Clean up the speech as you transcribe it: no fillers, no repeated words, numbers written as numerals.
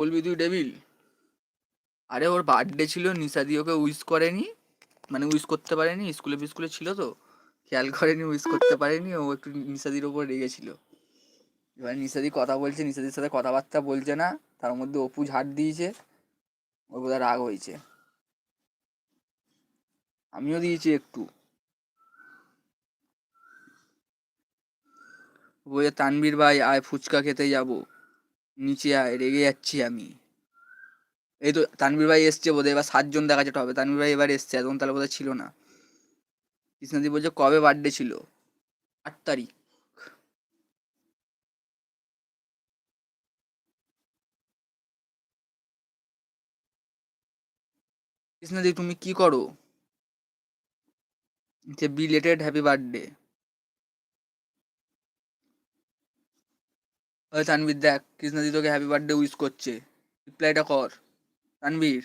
বলবি তুই ডেভিল? আরে ওর বার্থডে ছিল, নিশাদি ওকে উইশ করেনি, মানে উইশ করতে পারেনি, স্কুলে ফিস্কুলে ছিল তো খেয়াল করেনি, উইশ করতে পারেনি। ও একটু নিশাদির ওপর রেগেছিল। এবার নিশাদি কথা বলছে, নিশাদির সাথে কথাবার্তা বলছে না, তার মধ্যে অপু ঝাড় দিয়েছে, ওর বোধহয় রাগ হয়েছে। আমিও দিয়েছি একটু। বলছে তানবীর ভাই আয় ফুচকা খেতে যাব, নিচে আয়, রেগে যাচ্ছি আমি। এই তো তানবীর ভাই এসছে বোধহয়, এবার 7 জন দেখা যেতে হবে। তানবীর ভাই এবার এসছে, এখন তাহলে বোধহয় ছিল না। কৃষ্ণাদি বলছে কবে বার্থডে ছিল? 8 তারিখ। কৃষ্ণাদি তুমি কি করো? যে বিলেটেড হ্যাপি বার্থডে। ওই তানবীর দেখ, কৃষ্ণাদি তোকে হ্যাপি বার্থডে উইশ করছে, রিপ্লাইটা কর তানবীর।